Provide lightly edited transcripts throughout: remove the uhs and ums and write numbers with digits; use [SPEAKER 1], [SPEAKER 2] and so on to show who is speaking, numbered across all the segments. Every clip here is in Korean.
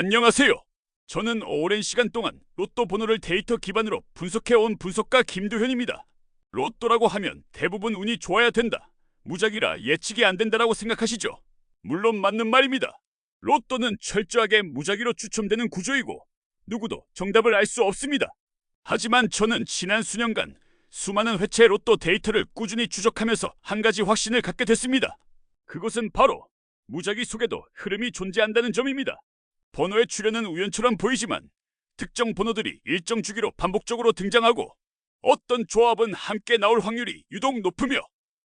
[SPEAKER 1] 안녕하세요. 저는 오랜 시간 동안 로또 번호를 데이터 기반으로 분석해온 분석가 김두현입니다. 로또라고 하면 대부분 운이 좋아야 된다, 무작위라 예측이 안 된다라고 생각하시죠? 물론 맞는 말입니다. 로또는 철저하게 무작위로 추첨되는 구조이고 누구도 정답을 알 수 없습니다. 하지만 저는 지난 수년간 수많은 회차의 로또 데이터를 꾸준히 추적하면서 한 가지 확신을 갖게 됐습니다. 그것은 바로 무작위 속에도 흐름이 존재한다는 점입니다. 번호의 출현은 우연처럼 보이지만 특정 번호들이 일정 주기로 반복적으로 등장하고 어떤 조합은 함께 나올 확률이 유독 높으며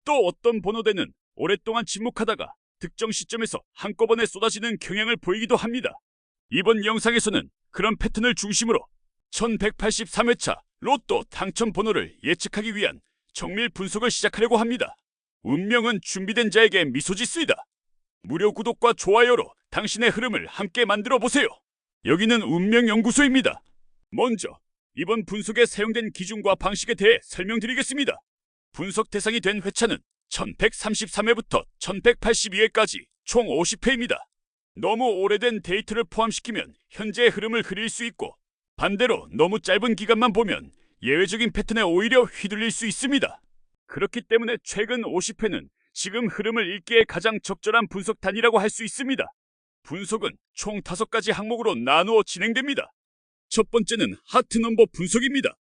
[SPEAKER 1] 또 어떤 번호대는 오랫동안 침묵하다가 특정 시점에서 한꺼번에 쏟아지는 경향을 보이기도 합니다. 이번 영상에서는 그런 패턴을 중심으로 1183회차 로또 당첨 번호를 예측하기 위한 정밀 분석을 시작하려고 합니다. 운명은 준비된 자에게 미소짓수이다. 무료 구독과 좋아요로 당신의 흐름을 함께 만들어 보세요. 여기는 운명연구소입니다. 먼저 이번 분석에 사용된 기준과 방식에 대해 설명드리겠습니다. 분석 대상이 된 회차는 1133회부터 1182회까지 총 50회입니다. 너무 오래된 데이터를 포함시키면 현재의 흐름을 그릴 수 있고 반대로 너무 짧은 기간만 보면 예외적인 패턴에 오히려 휘둘릴 수 있습니다. 그렇기 때문에 최근 50회는 지금 흐름을 읽기에 가장 적절한 분석 단위라고 할 수 있습니다. 분석은 총 5가지 항목으로 나누어 진행됩니다. 첫 번째는 하트 넘버 분석입니다.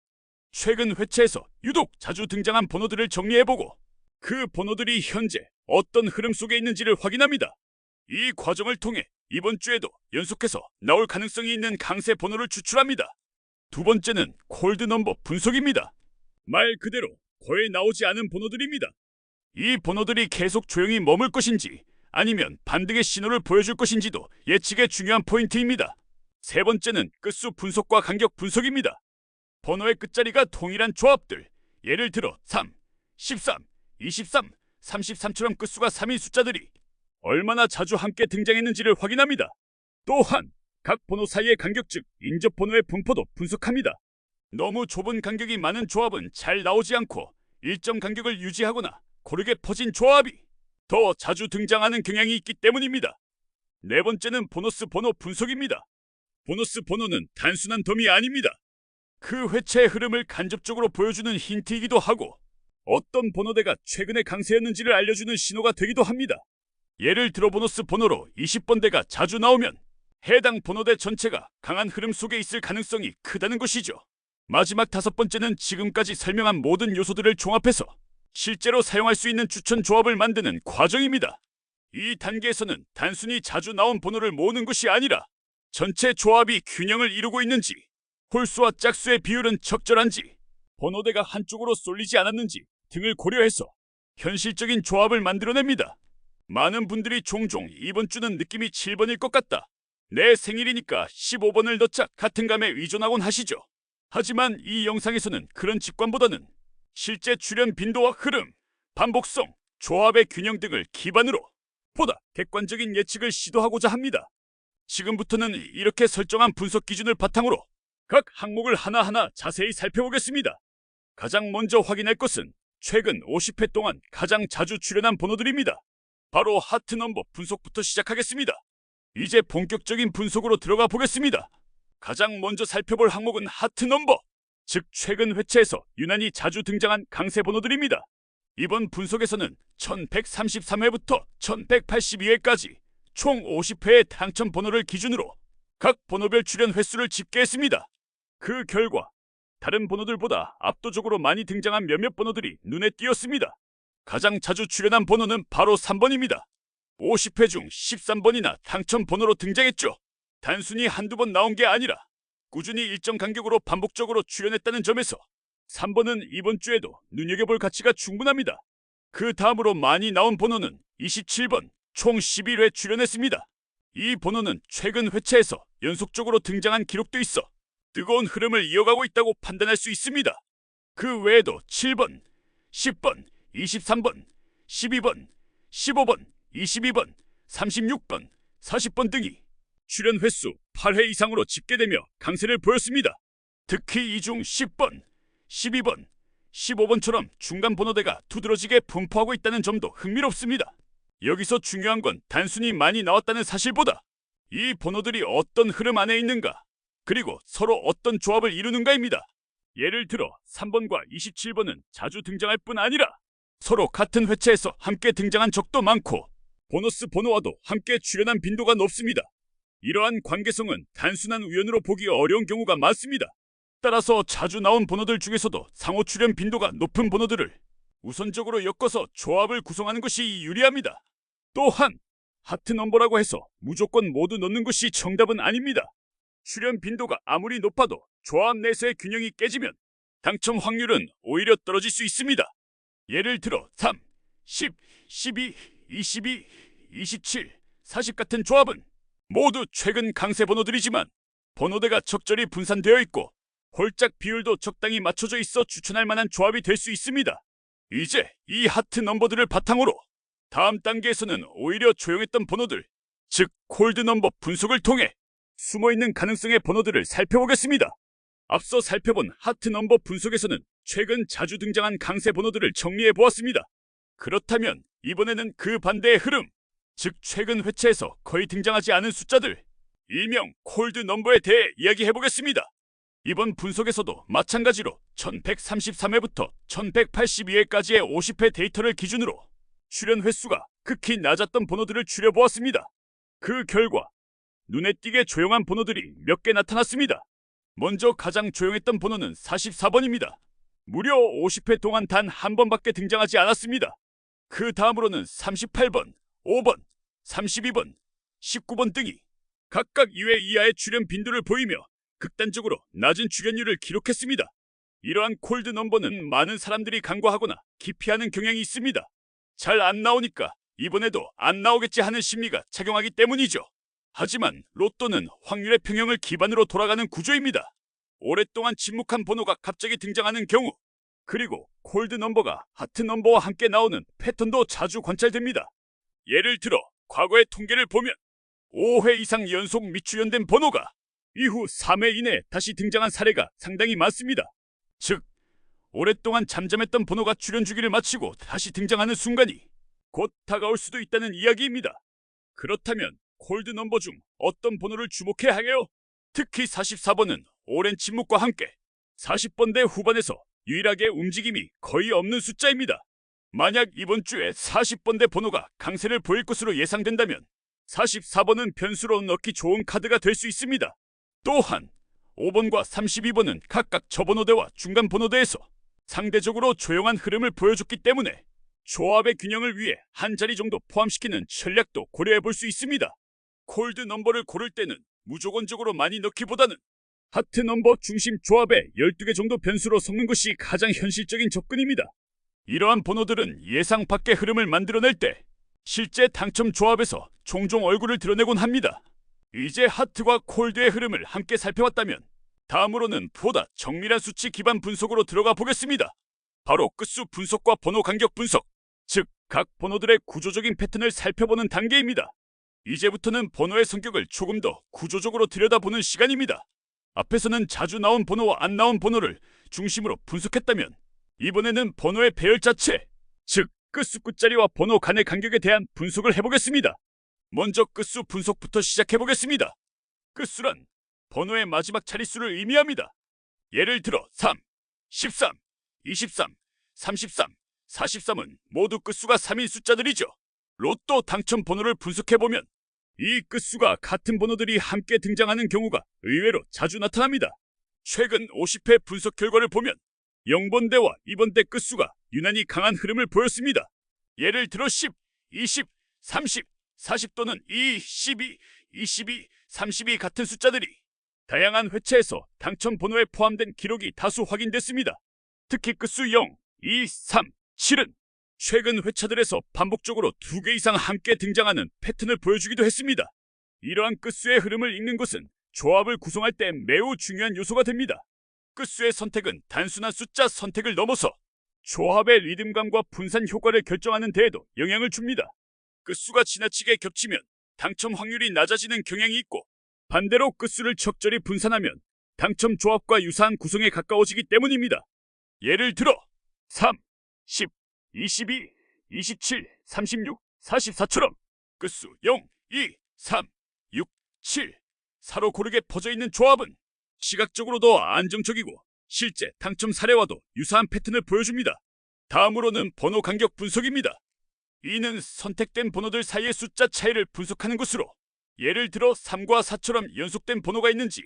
[SPEAKER 1] 최근 회차에서 유독 자주 등장한 번호들을 정리해보고 그 번호들이 현재 어떤 흐름 속에 있는지를 확인합니다. 이 과정을 통해 이번 주에도 연속해서 나올 가능성이 있는 강세 번호를 추출합니다. 두 번째는 콜드 넘버 분석입니다. 말 그대로 거의 나오지 않은 번호들입니다. 이 번호들이 계속 조용히 머물 것인지 아니면 반등의 신호를 보여줄 것인지도 예측의 중요한 포인트입니다. 세 번째는 끝수 분석과 간격 분석입니다. 번호의 끝자리가 동일한 조합들, 예를 들어 3, 13, 23, 33처럼 끝수가 3인 숫자들이 얼마나 자주 함께 등장했는지를 확인합니다. 또한 각 번호 사이의 간격, 즉 인접 번호의 분포도 분석합니다. 너무 좁은 간격이 많은 조합은 잘 나오지 않고 일정 간격을 유지하거나 고르게 퍼진 조합이 더 자주 등장하는 경향이 있기 때문입니다. 네 번째는 보너스 번호 분석입니다. 보너스 번호는 단순한 덤이 아닙니다. 그 회차의 흐름을 간접적으로 보여주는 힌트이기도 하고 어떤 번호대가 최근에 강세였는지를 알려주는 신호가 되기도 합니다. 예를 들어 보너스 번호로 20번대가 자주 나오면 해당 번호대 전체가 강한 흐름 속에 있을 가능성이 크다는 것이죠. 마지막 5번째는 지금까지 설명한 모든 요소들을 종합해서 실제로 사용할 수 있는 추천 조합을 만드는 과정입니다. 이 단계에서는 단순히 자주 나온 번호를 모으는 것이 아니라 전체 조합이 균형을 이루고 있는지, 홀수와 짝수의 비율은 적절한지, 번호대가 한쪽으로 쏠리지 않았는지 등을 고려해서 현실적인 조합을 만들어냅니다. 많은 분들이 종종 이번 주는 느낌이 7번일 것 같다, 내 생일이니까 15번을 넣자 같은 감에 의존하곤 하시죠. 하지만 이 영상에서는 그런 직관보다는 실제 출현 빈도와 흐름, 반복성, 조합의 균형 등을 기반으로 보다 객관적인 예측을 시도하고자 합니다. 지금부터는 이렇게 설정한 분석 기준을 바탕으로 각 항목을 하나하나 자세히 살펴보겠습니다. 가장 먼저 확인할 것은 최근 50회 동안 가장 자주 출현한 번호들입니다. 바로 하트 넘버 분석부터 시작하겠습니다. 이제 본격적인 분석으로 들어가 보겠습니다. 가장 먼저 살펴볼 항목은 하트 넘버, 즉 최근 회차에서 유난히 자주 등장한 강세 번호들입니다. 이번 분석에서는 1133회부터 1182회까지 총 50회의 당첨 번호를 기준으로 각 번호별 출현 횟수를 집계했습니다. 그 결과 다른 번호들보다 압도적으로 많이 등장한 몇몇 번호들이 눈에 띄었습니다. 가장 자주 출현한 번호는 바로 3번입니다. 50회 중 13번이나 당첨 번호로 등장했죠. 단순히 한두 번 나온 게 아니라 꾸준히 일정 간격으로 반복적으로 출현했다는 점에서 3번은 이번 주에도 눈여겨볼 가치가 충분합니다. 그 다음으로 많이 나온 번호는 27번, 총 11회 출현했습니다. 이 번호는 최근 회차에서 연속적으로 등장한 기록도 있어 뜨거운 흐름을 이어가고 있다고 판단할 수 있습니다. 그 외에도 7번, 10번, 23번, 12번, 15번, 22번, 36번, 40번 등이 출현 횟수 8회 이상으로 집계되며 강세를 보였습니다. 특히 이 중 10번, 12번, 15번처럼 중간 번호대가 두드러지게 분포하고 있다는 점도 흥미롭습니다. 여기서 중요한 건 단순히 많이 나왔다는 사실보다 이 번호들이 어떤 흐름 안에 있는가, 그리고 서로 어떤 조합을 이루는가입니다. 예를 들어 3번과 27번은 자주 등장할 뿐 아니라 서로 같은 회차에서 함께 등장한 적도 많고 보너스 번호와도 함께 출연한 빈도가 높습니다. 이러한 관계성은 단순한 우연으로 보기 어려운 경우가 많습니다. 따라서 자주 나온 번호들 중에서도 상호 출연 빈도가 높은 번호들을 우선적으로 엮어서 조합을 구성하는 것이 유리합니다. 또한 하트 넘버라고 해서 무조건 모두 넣는 것이 정답은 아닙니다. 출연 빈도가 아무리 높아도 조합 내에서의 균형이 깨지면 당첨 확률은 오히려 떨어질 수 있습니다. 예를 들어 3, 10, 12, 22, 27, 40 같은 조합은 모두 최근 강세 번호들이지만 번호대가 적절히 분산되어 있고 홀짝 비율도 적당히 맞춰져 있어 추천할 만한 조합이 될 수 있습니다. 이제 이 하트 넘버들을 바탕으로 다음 단계에서는 오히려 조용했던 번호들, 즉 콜드 넘버 분석을 통해 숨어있는 가능성의 번호들을 살펴보겠습니다. 앞서 살펴본 하트 넘버 분석에서는 최근 자주 등장한 강세 번호들을 정리해보았습니다. 그렇다면 이번에는 그 반대의 흐름, 즉 최근 회차에서 거의 등장하지 않은 숫자들, 일명 콜드 넘버에 대해 이야기해보겠습니다. 이번 분석에서도 마찬가지로 1133회부터 1182회까지의 50회 데이터를 기준으로 출연 횟수가 극히 낮았던 번호들을 추려보았습니다. 그 결과 눈에 띄게 조용한 번호들이 몇 개 나타났습니다. 먼저 가장 조용했던 번호는 44번입니다. 무려 50회 동안 단 한 번밖에 등장하지 않았습니다. 그 다음으로는 38번, 5번, 32번, 19번 등이 각각 2회 이하의 출연 빈도를 보이며 극단적으로 낮은 출연율을 기록했습니다. 이러한 콜드 넘버는 많은 사람들이 간과하거나 기피하는 경향이 있습니다. 잘 안 나오니까 이번에도 안 나오겠지 하는 심리가 작용하기 때문이죠. 하지만 로또는 확률의 평형을 기반으로 돌아가는 구조입니다. 오랫동안 침묵한 번호가 갑자기 등장하는 경우, 그리고 콜드 넘버가 하트 넘버와 함께 나오는 패턴도 자주 관찰됩니다. 예를 들어 과거의 통계를 보면 5회 이상 연속 미출연된 번호가 이후 3회 이내에 다시 등장한 사례가 상당히 많습니다. 즉, 오랫동안 잠잠했던 번호가 출연 주기를 마치고 다시 등장하는 순간이 곧 다가올 수도 있다는 이야기입니다. 그렇다면 콜드 넘버 중 어떤 번호를 주목해야 하게요? 특히 44번은 오랜 침묵과 함께 40번대 후반에서 유일하게 움직임이 거의 없는 숫자입니다. 만약 이번 주에 40번대 번호가 강세를 보일 것으로 예상된다면 44번은 변수로 넣기 좋은 카드가 될 수 있습니다. 또한 5번과 32번은 각각 저번호대와 중간 번호대에서 상대적으로 조용한 흐름을 보여줬기 때문에 조합의 균형을 위해 한 자리 정도 포함시키는 전략도 고려해 볼 수 있습니다. 콜드 넘버를 고를 때는 무조건적으로 많이 넣기보다는 하트 넘버 중심 조합에 12개 정도 변수로 섞는 것이 가장 현실적인 접근입니다. 이러한 번호들은 예상 밖의 흐름을 만들어낼 때 실제 당첨 조합에서 종종 얼굴을 드러내곤 합니다. 이제 하트와 콜드의 흐름을 함께 살펴봤다면 다음으로는 보다 정밀한 수치 기반 분석으로 들어가 보겠습니다. 바로 끝수 분석과 번호 간격 분석, 즉 각 번호들의 구조적인 패턴을 살펴보는 단계입니다. 이제부터는 번호의 성격을 조금 더 구조적으로 들여다보는 시간입니다. 앞에서는 자주 나온 번호와 안 나온 번호를 중심으로 분석했다면 이번에는 번호의 배열 자체, 즉 끝수 끝자리와 번호 간의 간격에 대한 분석을 해보겠습니다. 먼저 끝수 분석부터 시작해보겠습니다. 끝수란 번호의 마지막 자릿수를 의미합니다. 예를 들어 3, 13, 23, 33, 43은 모두 끝수가 3인 숫자들이죠. 로또 당첨 번호를 분석해보면 이 끝수가 같은 번호들이 함께 등장하는 경우가 의외로 자주 나타납니다. 최근 50회 분석 결과를 보면 0번대와 2번대 끝수가 유난히 강한 흐름을 보였습니다. 예를 들어 10, 20, 30, 40 또는 2, 12, 22, 32 같은 숫자들이 다양한 회차에서 당첨 번호에 포함된 기록이 다수 확인됐습니다. 특히 끝수 0, 2, 3, 7은 최근 회차들에서 반복적으로 2개 이상 함께 등장하는 패턴을 보여주기도 했습니다. 이러한 끝수의 흐름을 읽는 것은 조합을 구성할 때 매우 중요한 요소가 됩니다. 끝수의 선택은 단순한 숫자 선택을 넘어서 조합의 리듬감과 분산 효과를 결정하는 데에도 영향을 줍니다. 끝수가 지나치게 겹치면 당첨 확률이 낮아지는 경향이 있고 반대로 끝수를 적절히 분산하면 당첨 조합과 유사한 구성에 가까워지기 때문입니다. 예를 들어 3, 10, 22, 27, 36, 44처럼 끝수 0, 2, 3, 6, 7, 4로 고르게 퍼져 있는 조합은 시각적으로도 안정적이고 실제 당첨 사례와도 유사한 패턴을 보여줍니다. 다음으로는 번호 간격 분석입니다. 이는 선택된 번호들 사이의 숫자 차이를 분석하는 것으로 예를 들어 3과 4처럼 연속된 번호가 있는지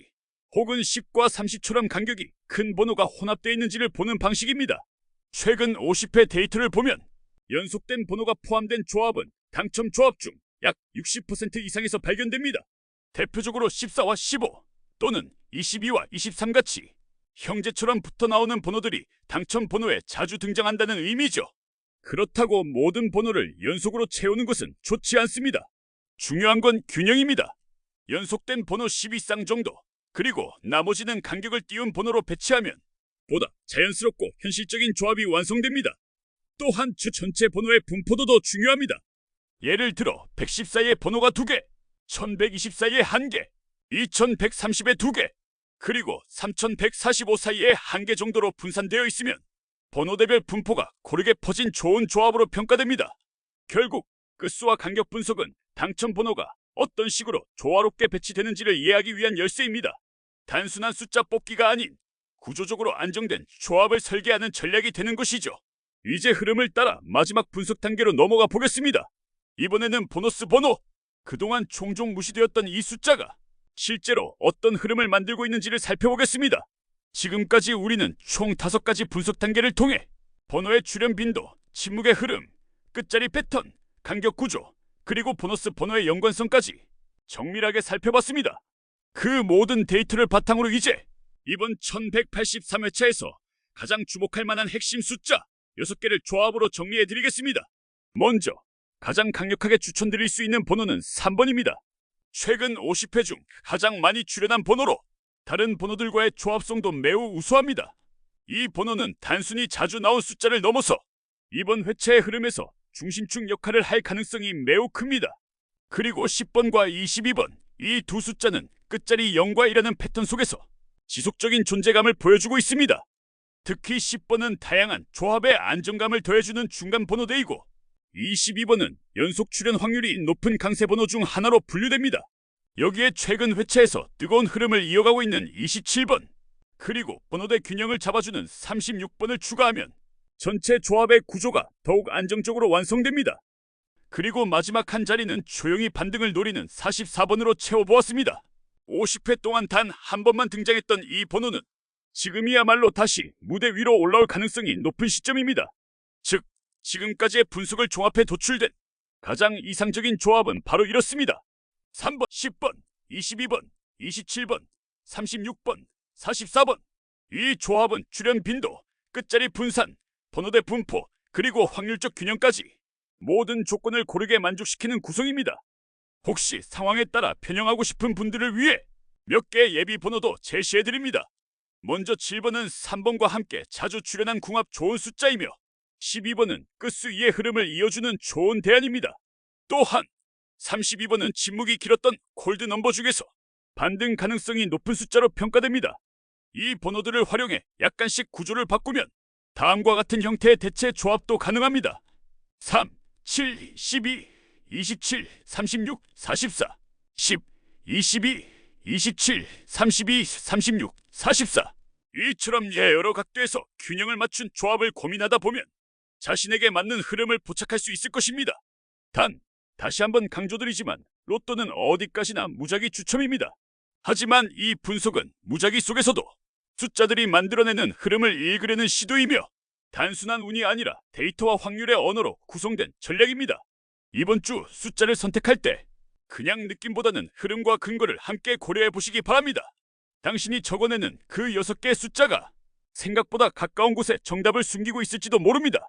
[SPEAKER 1] 혹은 10과 30처럼 간격이 큰 번호가 혼합되어 있는지를 보는 방식입니다. 최근 50회 데이터를 보면 연속된 번호가 포함된 조합은 당첨 조합 중 약 60% 이상에서 발견됩니다. 대표적으로 14와 15 또는 22와 23 같이 형제처럼 붙어 나오는 번호들이 당첨 번호에 자주 등장한다는 의미죠. 그렇다고 모든 번호를 연속으로 채우는 것은 좋지 않습니다. 중요한 건 균형입니다. 연속된 번호 10 이상 정도, 그리고 나머지는 간격을 띄운 번호로 배치하면 보다 자연스럽고 현실적인 조합이 완성됩니다. 또한 주 전체 번호의 분포도도 중요합니다. 예를 들어 114의 번호가 2개, 1124의 1개, 2130의 2개, 그리고 3145 사이에 1개 정도로 분산되어 있으면 번호대별 분포가 고르게 퍼진 좋은 조합으로 평가됩니다. 결국 끝수와 간격 분석은 당첨 번호가 어떤 식으로 조화롭게 배치되는지를 이해하기 위한 열쇠입니다. 단순한 숫자 뽑기가 아닌 구조적으로 안정된 조합을 설계하는 전략이 되는 것이죠. 이제 흐름을 따라 마지막 분석 단계로 넘어가 보겠습니다. 이번에는 보너스 번호! 그동안 종종 무시되었던 이 숫자가 실제로 어떤 흐름을 만들고 있는지를 살펴보겠습니다. 지금까지 우리는 총 5가지 분석 단계를 통해 번호의 출현 빈도, 침묵의 흐름, 끝자리 패턴, 간격 구조, 그리고 보너스 번호의 연관성까지 정밀하게 살펴봤습니다. 그 모든 데이터를 바탕으로 이제 이번 1183회차에서 가장 주목할 만한 핵심 숫자 6개를 조합으로 정리해드리겠습니다. 먼저 가장 강력하게 추천드릴 수 있는 번호는 3번입니다. 최근 50회 중 가장 많이 출연한 번호로 다른 번호들과의 조합성도 매우 우수합니다. 이 번호는 단순히 자주 나온 숫자를 넘어서 이번 회차의 흐름에서 중심축 역할을 할 가능성이 매우 큽니다. 그리고 10번과 22번, 이 두 숫자는 끝자리 0과 1이라는 패턴 속에서 지속적인 존재감을 보여주고 있습니다. 특히 10번은 다양한 조합의 안정감을 더해주는 중간 번호대이고 22번은 연속 출현 확률이 높은 강세 번호 중 하나로 분류됩니다. 여기에 최근 회차에서 뜨거운 흐름을 이어가고 있는 27번, 그리고 번호대 균형을 잡아주는 36번을 추가하면 전체 조합의 구조가 더욱 안정적으로 완성됩니다. 그리고 마지막 한 자리는 조용히 반등을 노리는 44번으로 채워보았습니다. 50회 동안 단 한 번만 등장했던 이 번호는 지금이야말로 다시 무대 위로 올라올 가능성이 높은 시점입니다. 즉, 지금까지의 분석을 종합해 도출된 가장 이상적인 조합은 바로 이렇습니다. 3번, 10번, 22번, 27번, 36번, 44번. 이 조합은 출현 빈도, 끝자리 분산, 번호대 분포, 그리고 확률적 균형까지 모든 조건을 고르게 만족시키는 구성입니다. 혹시 상황에 따라 편향하고 싶은 분들을 위해 몇 개의 예비 번호도 제시해드립니다. 먼저 7번은 3번과 함께 자주 출현한 궁합 좋은 숫자이며 12번은 끝수 2의 흐름을 이어주는 좋은 대안입니다. 또한 32번은 침묵이 길었던 콜드 넘버 중에서 반등 가능성이 높은 숫자로 평가됩니다. 이 번호들을 활용해 약간씩 구조를 바꾸면 다음과 같은 형태의 대체 조합도 가능합니다. 3, 7, 12, 27, 36, 44, 10, 22, 27, 32, 36, 44. 이처럼 여러 각도에서 균형을 맞춘 조합을 고민하다 보면 자신에게 맞는 흐름을 포착할 수 있을 것입니다. 단, 다시 한번 강조드리지만 로또는 어디까지나 무작위 추첨입니다. 하지만 이 분석은 무작위 속에서도 숫자들이 만들어내는 흐름을 읽으려는 시도이며 단순한 운이 아니라 데이터와 확률의 언어로 구성된 전략입니다. 이번 주 숫자를 선택할 때 그냥 느낌보다는 흐름과 근거를 함께 고려해 보시기 바랍니다. 당신이 적어내는 그 6개의 숫자가 생각보다 가까운 곳에 정답을 숨기고 있을지도 모릅니다.